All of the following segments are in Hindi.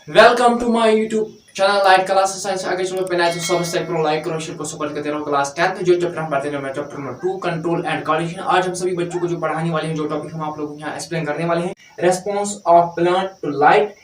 Welcome to my YouTube channel light class science. अगर चैनल पे नए तो सब्सक्राइब करो, लाइक करो, शेयर करो, सपोर्ट करते रहो। क्लास 10th जो चैप्टर हम पढ़ते हैं chapter number 2 control and coordination. आज हम सभी बच्चों को जो पढ़ाने वाले हैं, जो टॉपिक हम आप लोगों को यहाँ एक्सप्लेन करने वाले हैं, response of plant to light.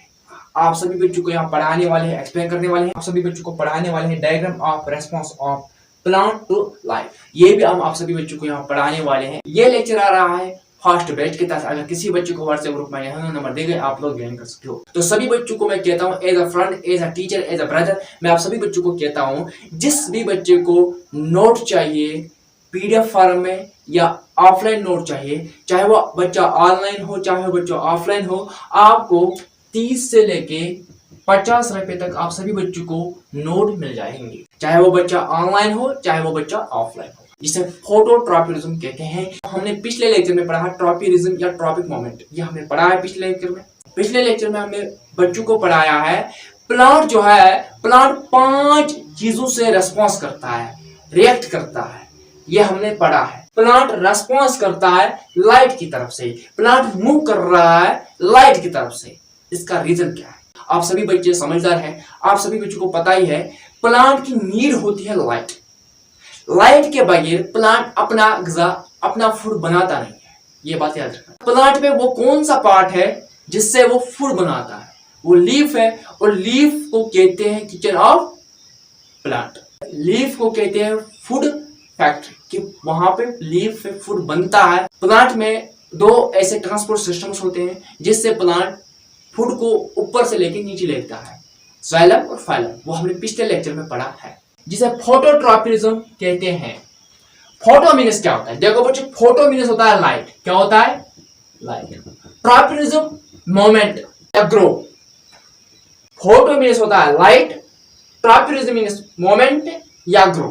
आप सभी बच्चों को यहाँ पढ़ाने वाले हैं, एक्सप्लेन करने वाले हैं। आप सभी बच्चों को पढ़ाने वाले हैं diagram of response of plant to light. ये भी हम आप सभी बच्चों को यहाँ पढ़ाने वाले हैं। ये लेक्चर आ रहा है फर्स्ट बैच के तहत। अगर किसी बच्चे को व्हाट्सएप ग्रुप में यहाँ नंबर दे गए, आप लोग ज्वाइन कर सकते हो। तो सभी बच्चों को मैं कहता हूँ as a friend, as a teacher, as a brother, मैं आप सभी बच्चों को कहता हूँ, जिस भी बच्चे को नोट चाहिए पीडीएफ फॉर्म में या ऑफलाइन नोट चाहिए, चाहे वो बच्चा ऑनलाइन हो चाहे वो बच्चा ऑफलाइन हो, आपको 30 से लेके 50 रुपए तक आप सभी बच्चों को नोट मिल जाएंगे, चाहे वो बच्चा ऑनलाइन हो चाहे वो बच्चा ऑफलाइन हो, जिसे फोटोट्रॉपिज्म कहते हैं। हमने पिछले लेक्चर में पढ़ा है ट्रॉपिज्म या ट्रॉपिक मोमेंट, ये हमने पढ़ा है पिछले लेक्चर में। पिछले लेक्चर में हमने बच्चों को पढ़ाया है प्लांट जो है, प्लांट 5 चीजों से रेस्पॉन्स करता है, रिएक्ट करता है, ये हमने पढ़ा है। प्लांट रेस्पॉन्स करता है लाइट की तरफ से, प्लांट मूव कर रहा है लाइट की तरफ से। इसका रीजन क्या है? आप सभी बच्चे समझदार हैं, आप सभी बच्चों को पता ही है प्लांट की नीड होती है लाइट। लाइट के बगैर प्लांट अपना गज़ा, अपना फूड बनाता नहीं है, ये बात याद रखना। प्लांट में वो कौन सा पार्ट है जिससे वो फूड बनाता है? वो लीफ है, और लीफ को कहते हैं किचन ऑफ प्लांट। लीफ को कहते हैं फूड फैक्ट्री, कि वहां पे लीफ पे फूड बनता है। प्लांट में 2 ऐसे ट्रांसपोर्ट सिस्टम्स होते हैं जिससे प्लांट फूड को ऊपर से लेके नीचे लेता है, जाइलम और फाइलम। वो हमने पिछले लेक्चर में पढ़ा है, जिसे फोटोट्रॉपिज्म कहते हैं। फोटो मीन्स क्या होता है? देखो बच्चों, फोटो मीन्स होता है लाइट। क्या होता है? लाइट। ट्रॉपिज्म मोमेंट या ग्रो। फोटो मीन्स होता है लाइट, ट्रॉपिज्म मीन्स मोमेंट या ग्रो।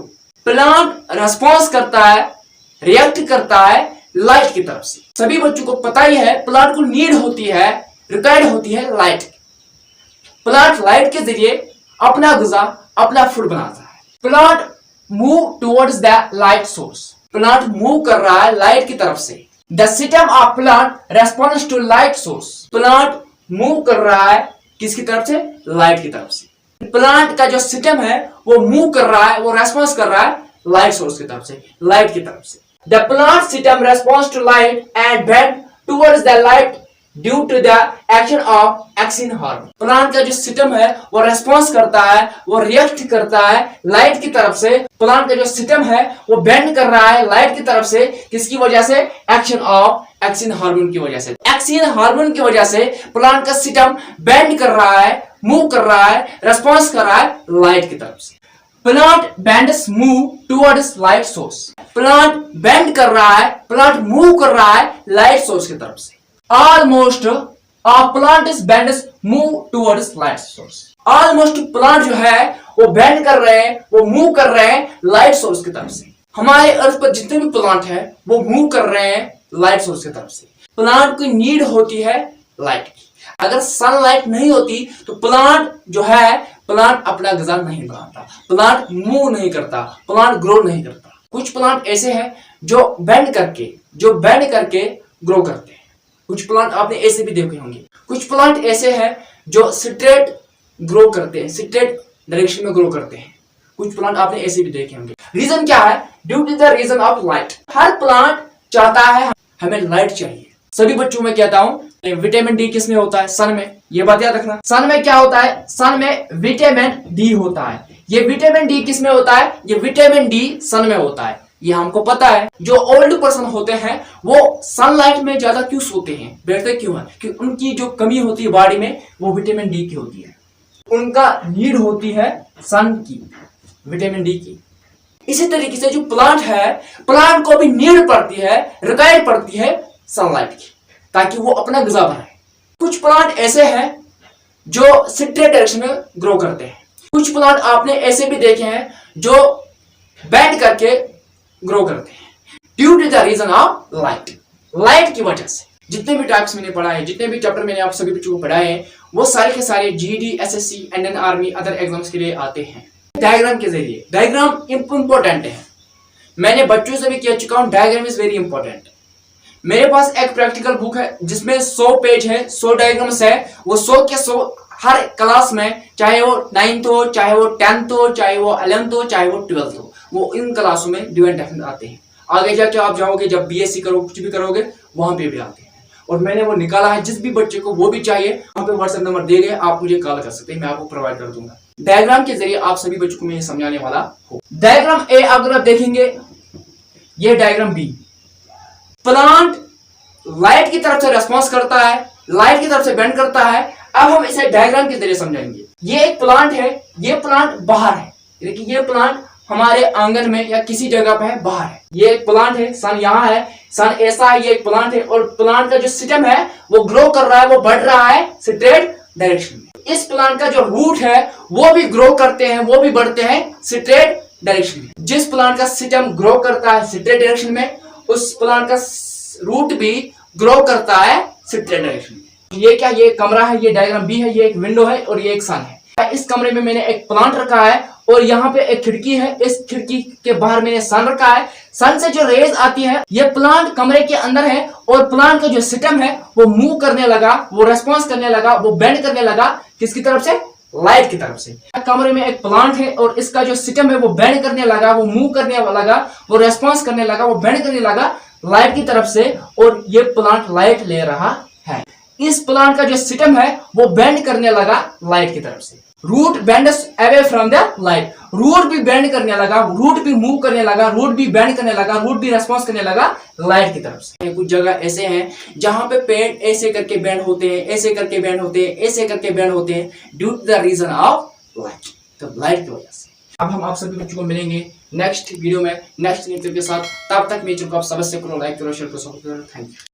प्लांट रेस्पॉन्स करता है, रिएक्ट करता है लाइट की तरफ से। सभी बच्चों को पता ही है प्लांट को नीड होती है, रिक्वायर्ड होती है लाइट। प्लांट लाइट के जरिए अपना गुज़ा, अपना फूड बनाता है। Plant move towards the light source. Plant move कर रहा है लाइट की तरफ से। The system of plant response to light source. Plant move कर रहा है किसकी तरफ से? लाइट की तरफ से। प्लांट का जो सिस्टम है वो मूव कर रहा है, वो रेस्पॉन्स कर रहा है लाइट सोर्स की तरफ से, लाइट की तरफ से। The plant system response to light and bend towards the light due to the action of auxin hormone. Plant का जो सिस्टम है वो रेस्पॉन्स करता है, वो रिएक्ट करता है लाइट की तरफ से। प्लांट का जो सिस्टम है वो बेंड कर रहा है लाइट की तरफ से, किसकी वजह से? एक्शन ऑफ एक्सिन हार्मोन की वजह से। एक्सिन हार्मोन की वजह से प्लांट का सिस्टम बेंड कर रहा है, मूव कर रहा है, रेस्पॉन्स कर रहा है लाइट की तरफ से। Plant bends move towards light source. Plant bend कर रहा है, प्लांट मूव कर रहा है लाइट सोर्स की तरफ से। Almost a plant is bends move towards light source. Almost plant जो है वो बेंड कर रहे हैं, वो मूव कर रहे हैं लाइट सोर्स की तरफ से। हमारे अर्थ पर जितने भी प्लांट है वो मूव कर रहे हैं लाइट सोर्स की तरफ से। प्लांट की नीड होती है लाइट की। अगर सनलाइट नहीं होती तो प्लांट जो है, प्लांट अपना गज़ा नहीं बनाता, प्लांट मूव नहीं करता, प्लांट ग्रो नहीं करता। कुछ प्लांट ऐसे हैं जो बेंड करके ग्रो करते हैं। कुछ प्लांट आपने ऐसे भी देखे होंगे। कुछ प्लांट ऐसे हैं जो स्ट्रेट ग्रो करते हैं, स्ट्रेट डायरेक्शन में ग्रो करते हैं। कुछ प्लांट आपने ऐसे भी देखे होंगे। रीजन क्या है? Due to the reason of light. हर प्लांट चाहता है हमें लाइट चाहिए। सभी बच्चों में कहता हूं, विटामिन डी किसमें होता है? सन में। ये बात याद रखना। सन में क्या होता है? सन में विटामिन डी होता है। ये विटामिन डी किसमें होता है? ये विटामिन डी सन में होता है, ये हमको पता है। जो ओल्ड पर्सन होते हैं वो सनलाइट में ज्यादा क्यों सोते हैं, बैठते क्यों हैं? कि उनकी जो कमी होती है बॉडी में वो विटामिन डी की होती है। उनका नीड होती है सन की, विटामिन डी की। इसी तरीके से जो प्लांट है, प्लांट को भी नीड पड़ती है, रिक्वायर्ड पड़ती है सनलाइट की, ताकि वो अपना गज़ा बनाए। कुछ प्लांट ऐसे हैं जो स्ट्रेट डायरेक्शन में ग्रो करते हैं। कुछ प्लांट आपने ऐसे भी देखे हैं जो बेंड करके ग्रो करते हैं, due to the reason of light. Light की वजह से जितने भी टाइप्स मैंने पढ़ा है, जितने भी चैप्टर मैंने आप सभी बच्चों को पढ़ाए हैं, वो सारे के सारे GD, SSC, Indian army, other exams के लिए आते हैं डायग्राम के जरिए। डायग्राम इंपॉर्टेंट है, मैंने बच्चों से भी कह चुका हूं, डायग्राम इज वेरी इंपॉर्टेंट। मेरे पास एक प्रैक्टिकल बुक है जिसमें 100 पेज है, 100 डायग्राम्स है। वो 100 के 100 हर क्लास में, चाहे वो 9th हो, चाहे वो 10th हो, चाहे वो 11th हो, चाहे वो 12th हो, वो इन क्लासों में ड्यू एंड डेफिनेट आते हैं। आगे जाके आप जाओगे जब बीएससी करो, कुछ भी करोगे, वहां पे भी आते हैं। और मैंने वो निकाला है, जिस भी बच्चे को वो भी चाहिए वहां पे व्हाट्सएप नंबर दे गए, आप मुझे कॉल कर सकते हैं, मैं आपको प्रोवाइड कर दूंगा। डायग्राम के जरिए आप सभी बच्चों को मैं समझाने वाला हूँ। डायग्राम ए अगर आप देखेंगे, ये डायग्राम बी, प्लांट लाइट की तरफ से रेस्पॉन्स करता है, लाइट की तरफ से बेंड करता है। अब हम इसे डायग्राम के जरिए समझाएंगे। ये एक प्लांट है, ये प्लांट बाहर है, देखिए ये प्लांट हमारे आंगन में या किसी जगह पे है, बाहर है। ये एक प्लांट है, सन यहाँ है, सन ऐसा है, ये एक प्लांट है, और प्लांट का जो स्टेम है वो ग्रो कर रहा है, वो बढ़ रहा है स्ट्रेट डायरेक्शन में। इस प्लांट का जो रूट है वो भी ग्रो करते हैं, वो भी बढ़ते हैं स्ट्रेट डायरेक्शन में। जिस प्लांट का स्टेम ग्रो करता है स्ट्रेट डायरेक्शन में, उस प्लांट का रूट भी ग्रो करता है स्ट्रेट डायरेक्शन में। ये क्या, ये कमरा है, ये डायग्राम बी है, ये एक विंडो है और ये एक सन है। इस कमरे में मैंने एक प्लांट रखा है और यहाँ पे एक खिड़की है, इस खिड़की के बाहर मैंने सन रखा है। सन से जो रेज आती है, ये प्लांट कमरे के अंदर है और प्लांट का जो सिस्टम है वो मूव करने लगा, वो रेस्पॉन्स करने लगा, वो बेंड करने लगा, किसकी तरफ से, लाइट की तरफ से। कमरे में एक प्लांट है और इसका जो सिस्टम है वो बेंड करने लगा, वो मूव करने लगा, वो रेस्पॉन्स करने लगा, वो बेंड करने लगा लाइट की तरफ से, और ये प्लांट लाइट ले रहा है। इस प्लांट का जो सिस्टम है वो बेंड करने लगा लाइट की तरफ से। Root bends away from the light, root भी बेंड करने लगा, रूट भी मूव करने लगा, रूट भी बेंड करने लगा, रूट भी रेस्पॉन्स करने लगा लाइट की तरफ से। कुछ जगह ऐसे हैं जहां पे पेड़ ऐसे करके बेंड होते हैं, ऐसे करके बेंड होते हैं, ऐसे करके बेंड होते हैं, due to the reason of light, तो लाइट की वजह से। अब हम आप सभी बच्चों को मिलेंगे नेक्स्ट वीडियो में नेक्स्ट लेक्चर के साथ। तब तक मेरे चैनल को आप सब्सक्राइब करो, लाइक करो, शेयर करो, सपोर्ट करो। Thank you.